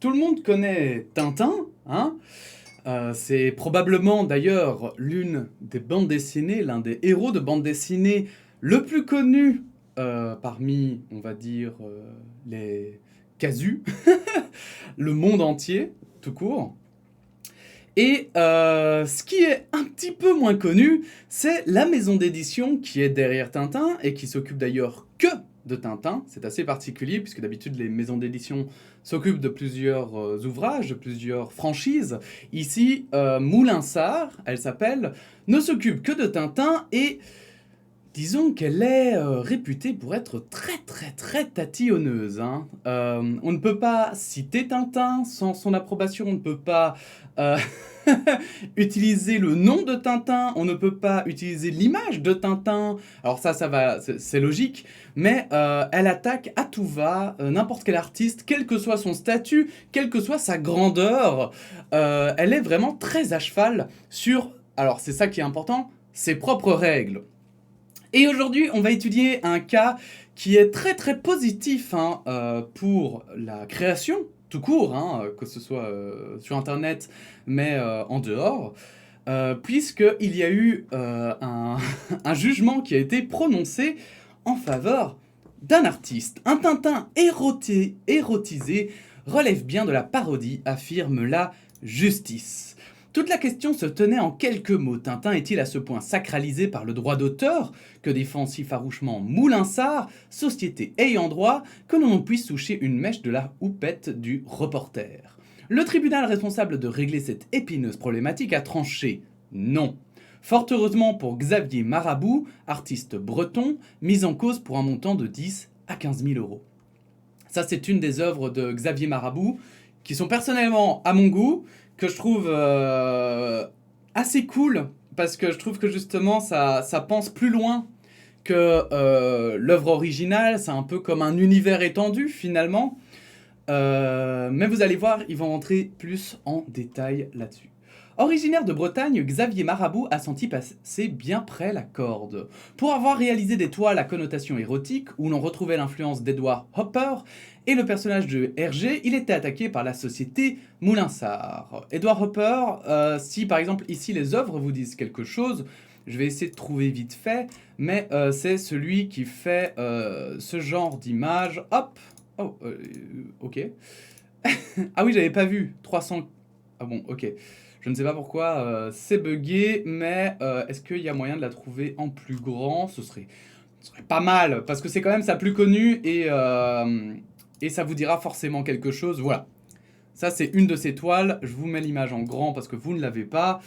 Tout le monde connaît Tintin, hein. C'est probablement d'ailleurs l'une des bandes dessinées, l'un des héros de bande dessinée le plus connu parmi, on va dire, les casus, le monde entier, tout court. Et ce qui est un petit peu moins connu, c'est la maison d'édition qui est derrière Tintin et qui s'occupe d'ailleurs que de Tintin. C'est assez particulier puisque d'habitude les maisons d'édition s'occupent de plusieurs ouvrages, de plusieurs franchises. Ici, Moulinsart, elle s'appelle, ne s'occupe que de Tintin et disons qu'elle est réputée pour être très tatillonneuse, hein. On ne peut pas citer Tintin sans son approbation, on ne peut pas euh, utiliser le nom de Tintin, on ne peut pas utiliser l'image de Tintin. Alors ça va, c'est logique, mais elle attaque à tout va n'importe quel artiste, quel que soit son statut, quelle que soit sa grandeur. Elle est vraiment très à cheval sur, alors c'est ça qui est important, ses propres règles. Et aujourd'hui, on va étudier un cas qui est très positif hein, pour la création, tout court, hein, que ce soit sur Internet, mais en dehors, puisqu'il y a eu un jugement qui a été prononcé en faveur d'un artiste. Un Tintin érotisé relève bien de la parodie, affirme la justice. Toute la question se tenait en quelques mots. Tintin est-il à ce point sacralisé par le droit d'auteur que défend si farouchement Moulinsart, société ayant droit, que l'on puisse toucher une mèche de la houppette du reporter? Le tribunal responsable de régler cette épineuse problématique a tranché non. Fort heureusement pour Xavier Marabout, artiste breton, mis en cause pour un montant de 10 à 15 000 euros. Ça, c'est une des œuvres de Xavier Marabout qui sont personnellement à mon goût, que je trouve assez cool, parce que je trouve que justement ça pense plus loin que l'œuvre originale, c'est un peu comme un univers étendu finalement. Mais vous allez voir, ils vont rentrer plus en détail là-dessus. Originaire de Bretagne, Xavier Marabout a senti passer bien près la corde. Pour avoir réalisé des toiles à connotation érotique, où l'on retrouvait l'influence d'Edward Hopper et le personnage de Hergé, il était attaqué par la société Moulinsart. Edward Hopper, si par exemple ici les œuvres vous disent quelque chose, je vais essayer de trouver vite fait, mais c'est celui qui fait ce genre d'image. Hop. Oh, ok. Ah oui, j'avais pas vu. 300... Ah bon, ok. Je ne sais pas pourquoi c'est buggé, mais est-ce qu'il y a moyen de la trouver en plus grand? Ce serait pas mal, parce que c'est quand même sa plus connue et ça vous dira forcément quelque chose. Voilà. Ça, c'est une de ses toiles. Je vous mets l'image en grand parce que vous ne l'avez pas.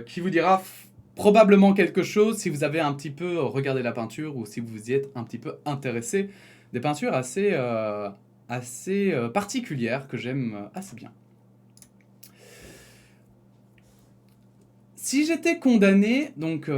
Qui vous dira probablement quelque chose si vous avez un petit peu regardé la peinture ou si vous y êtes un petit peu intéressé. Des peintures assez particulières que j'aime assez bien. Si j'étais condamné, donc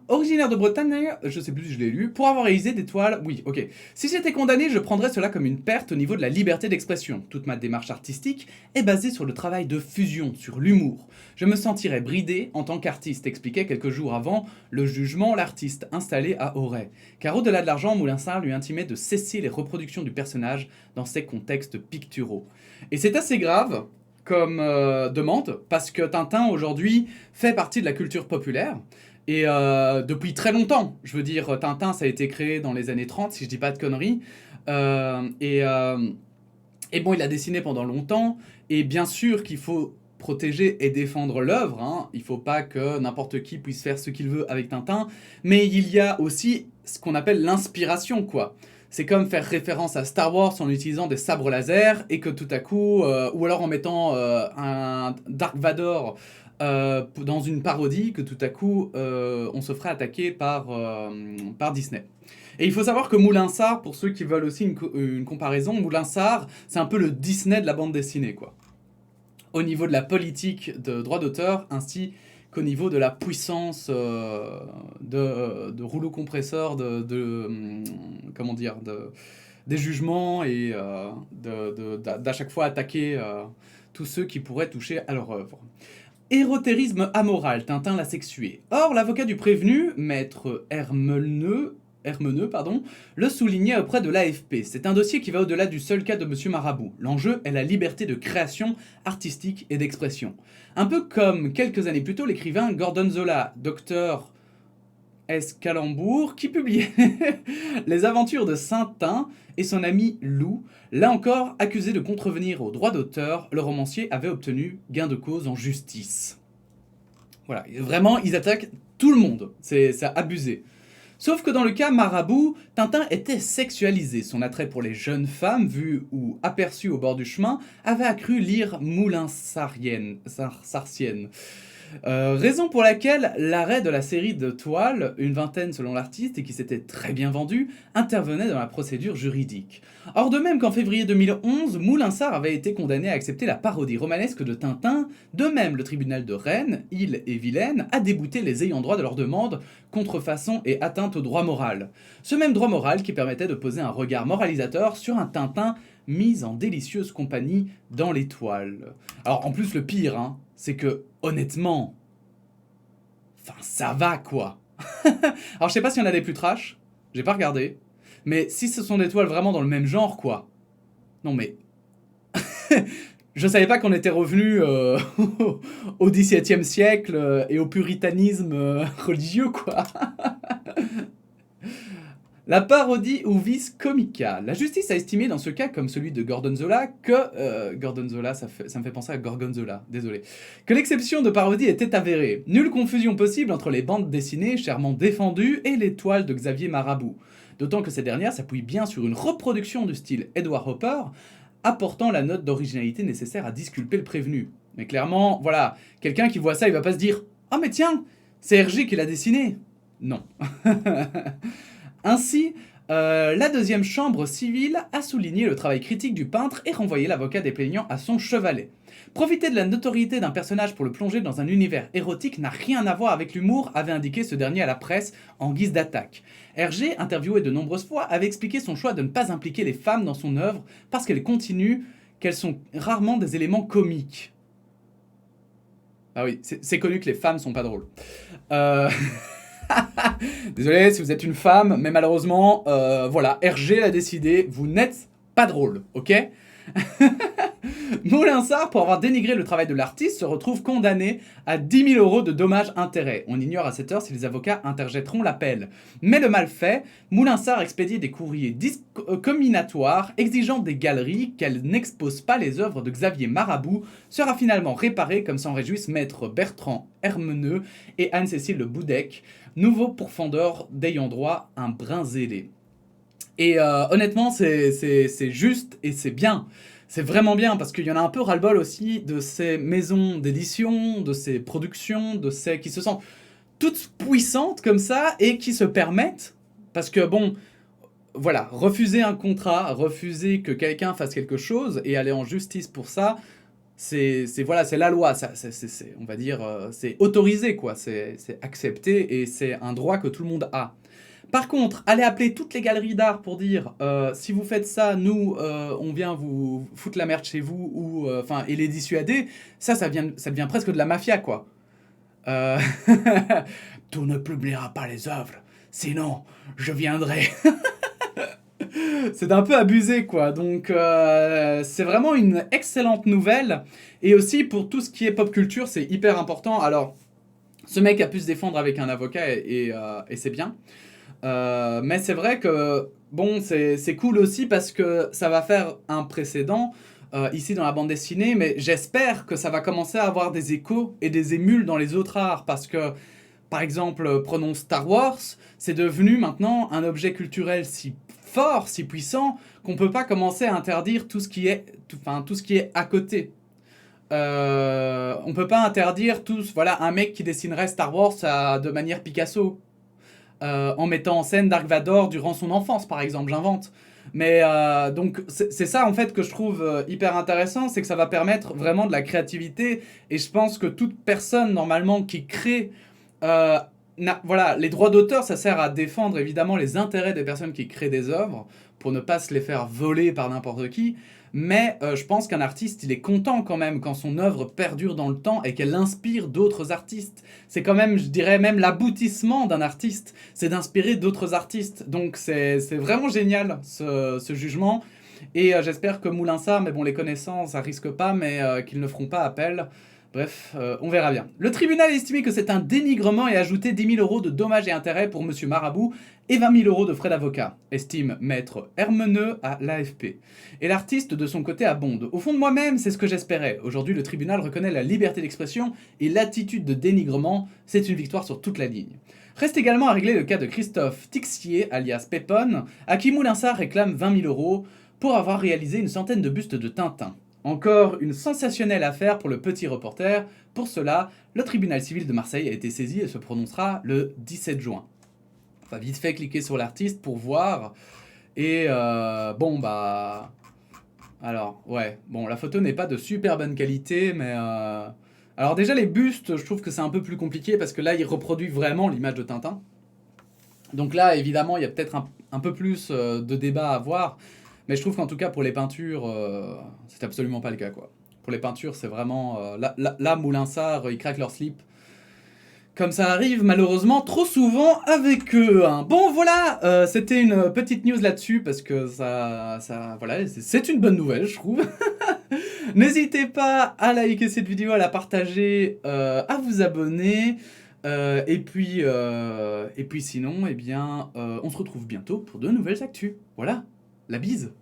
originaire de Bretagne, je sais plus si je l'ai lu, pour avoir réalisé des toiles, oui, ok. Si j'étais condamné, je prendrais cela comme une perte au niveau de la liberté d'expression. Toute ma démarche artistique est basée sur le travail de fusion, sur l'humour. Je me sentirais bridé en tant qu'artiste, expliquait quelques jours avant le jugement l'artiste installé à Auray. Car au-delà de l'argent, Moulinsart lui intimait de cesser les reproductions du personnage dans ses contextes picturaux. Et c'est assez grave comme demande, parce que Tintin aujourd'hui fait partie de la culture populaire, et depuis très longtemps. Je veux dire, Tintin, ça a été créé dans les années 30, si je dis pas de conneries, et bon, il a dessiné pendant longtemps, et bien sûr qu'il faut protéger et défendre l'œuvre, hein. Il faut pas que n'importe qui puisse faire ce qu'il veut avec Tintin, mais il y a aussi ce qu'on appelle l'inspiration, quoi. C'est comme faire référence à Star Wars en utilisant des sabres laser et que tout à coup, ou alors en mettant un Dark Vador dans une parodie, que tout à coup on se ferait attaquer par Disney. Et il faut savoir que Moulinsart, pour ceux qui veulent aussi une comparaison, Moulinsart, c'est un peu le Disney de la bande dessinée, quoi. Au niveau de la politique de droit d'auteur, ainsi qu'au niveau de la puissance de rouleau compresseur, comment dire, des jugements et d'à chaque fois attaquer tous ceux qui pourraient toucher à leur œuvre. Érotérisme amoral, Tintin l'a sexué. Or, l'avocat du prévenu, maître Hermelneux, Hermeneux, pardon, le soulignait auprès de l'AFP. C'est un dossier qui va au-delà du seul cas de Monsieur Marabout. L'enjeu est la liberté de création artistique et d'expression. Un peu comme quelques années plus tôt l'écrivain Gordon Zola, docteur S. Calembour, qui publiait Les aventures de Saint-Tin et son ami Lou. Là encore, accusé de contrevenir aux droits d'auteur, le romancier avait obtenu gain de cause en justice. Voilà, vraiment, ils attaquent tout le monde. C'est abusé. Sauf que dans le cas Marabout, Tintin était sexualisé. Son attrait pour les jeunes femmes, vues ou aperçues au bord du chemin, avait accru l'ire moulinsartienne. Raison pour laquelle l'arrêt de la série de toiles, une vingtaine selon l'artiste et qui s'était très bien vendu, intervenait dans la procédure juridique. Or de même qu'en février 2011, Moulinsart avait été condamné à accepter la parodie romanesque de Tintin, de même le tribunal de Rennes, Ille et Vilaine, a débouté les ayants droit de leur demande, contrefaçon et atteinte au droit moral. Ce même droit moral qui permettait de poser un regard moralisateur sur un Tintin mis en délicieuse compagnie dans les toiles. Alors en plus le pire, hein, c'est que, honnêtement, enfin ça va quoi. Alors je sais pas s'il y en a des plus trash, j'ai pas regardé, mais si ce sont des toiles vraiment dans le même genre quoi. Non mais... je savais pas qu'on était revenu au XVIIe siècle et au puritanisme religieux quoi. La parodie ou vice comica. La justice a estimé dans ce cas, comme celui de Gordon Zola, que... Gordon Zola, ça me fait penser à Gorgonzola, désolé. Que l'exception de parodie était avérée. Nulle confusion possible entre les bandes dessinées chèrement défendues et les toiles de Xavier Marabout. D'autant que ces dernières s'appuient bien sur une reproduction du style Edward Hopper, apportant la note d'originalité nécessaire à disculper le prévenu. Mais clairement, voilà, quelqu'un qui voit ça, il va pas se dire « Ah mais tiens, c'est Hergé qui l'a dessiné !» Non. Ainsi, la deuxième chambre civile a souligné le travail critique du peintre et renvoyé l'avocat des plaignants à son chevalet. Profiter de la notoriété d'un personnage pour le plonger dans un univers érotique n'a rien à voir avec l'humour, avait indiqué ce dernier à la presse en guise d'attaque. Hergé, interviewé de nombreuses fois, avait expliqué son choix de ne pas impliquer les femmes dans son œuvre parce qu'elles sont rarement des éléments comiques. Ah oui, c'est connu que les femmes sont pas drôles. Désolé si vous êtes une femme, mais malheureusement, voilà, Hergé l'a décidé, vous n'êtes pas drôle, ok? Moulinsart, pour avoir dénigré le travail de l'artiste, se retrouve condamné à 10 000 € de dommages-intérêts. On ignore à cette heure si les avocats interjetteront l'appel. Mais le mal fait, Moulinsart expédie des courriers discriminatoires exigeant des galeries qu'elles n'exposent pas les œuvres de Xavier Marabout, sera finalement réparé comme s'en réjouissent maître Bertrand Hermeneux et Anne-Cécile Le Boudec, nouveau pourfendeur d'ayant droit un brin zélé. Et honnêtement, c'est juste et c'est bien. C'est vraiment bien, parce qu'il y en a un peu ras-le-bol aussi de ces maisons d'édition, de ces productions, de ces qui se sentent toutes puissantes comme ça et qui se permettent, parce que bon, voilà, refuser un contrat, refuser que quelqu'un fasse quelque chose et aller en justice pour ça, c'est la loi, ça, on va dire, c'est autorisé quoi, c'est accepté et c'est un droit que tout le monde a. Par contre, aller appeler toutes les galeries d'art pour dire si vous faites ça, nous, on vient vous foutre la merde chez vous ou et les dissuader, ça devient presque de la mafia, quoi. Tu ne publieras pas les œuvres, sinon je viendrai. C'est un peu abusé, quoi. Donc, c'est vraiment une excellente nouvelle. Et aussi, pour tout ce qui est pop culture, c'est hyper important. Alors, ce mec a pu se défendre avec un avocat et c'est bien. Mais c'est vrai que bon, c'est cool aussi parce que ça va faire un précédent ici dans la bande dessinée, mais j'espère que ça va commencer à avoir des échos et des émules dans les autres arts parce que, par exemple, prenons Star Wars, c'est devenu maintenant un objet culturel si fort, si puissant, qu'on peut pas commencer à interdire tout ce qui est à côté. On peut pas interdire voilà, un mec qui dessinerait Star Wars de manière Picasso. En mettant en scène Dark Vador durant son enfance, par exemple, j'invente. Mais donc, c'est ça, en fait, que je trouve hyper intéressant, c'est que ça va permettre vraiment de la créativité, et je pense que toute personne, normalement, qui crée... voilà, les droits d'auteur, ça sert à défendre, évidemment, les intérêts des personnes qui créent des œuvres, pour ne pas se les faire voler par n'importe qui. Mais je pense qu'un artiste, il est content quand même quand son œuvre perdure dans le temps et qu'elle inspire d'autres artistes. C'est quand même, je dirais même l'aboutissement d'un artiste, c'est d'inspirer d'autres artistes. Donc c'est vraiment génial ce jugement. Et j'espère que Moulinsart, mais bon, les connaissants, ça risque pas, mais qu'ils ne feront pas appel. Bref, on verra bien. Le tribunal a estimé que c'est un dénigrement et a ajouté 10 000 € de dommages et intérêts pour Monsieur Marabout et 20 000 € de frais d'avocat, estime maître Hermeneux à l'AFP. Et l'artiste, de son côté, abonde. Au fond de moi-même, c'est ce que j'espérais. Aujourd'hui, le tribunal reconnaît la liberté d'expression et l'attitude de dénigrement. C'est une victoire sur toute la ligne. Reste également à régler le cas de Christophe Tixier, alias Pépone, à qui Moulinsart réclame 20 000 € pour avoir réalisé une centaine de bustes de Tintin. Encore une sensationnelle affaire pour le petit reporter. Pour cela, le tribunal civil de Marseille a été saisi et se prononcera le 17 juin. On va vite fait cliquer sur l'artiste pour voir. Et bon bah... Alors, ouais, bon, la photo n'est pas de super bonne qualité, mais... Alors déjà, les bustes, je trouve que c'est un peu plus compliqué, parce que là, il reproduit vraiment l'image de Tintin. Donc là, évidemment, il y a peut-être un peu plus de débat à avoir. Mais je trouve qu'en tout cas, pour les peintures, c'est absolument pas le cas, quoi. Pour les peintures, c'est vraiment... là, Moulinsart, ils craquent leur slip. Comme ça arrive, malheureusement, trop souvent avec eux. Hein. Bon, voilà, c'était une petite news là-dessus, parce que voilà, c'est une bonne nouvelle, je trouve. N'hésitez pas à liker cette vidéo, à la partager, à vous abonner. Et puis sinon, eh bien, on se retrouve bientôt pour de nouvelles actus. Voilà, la bise.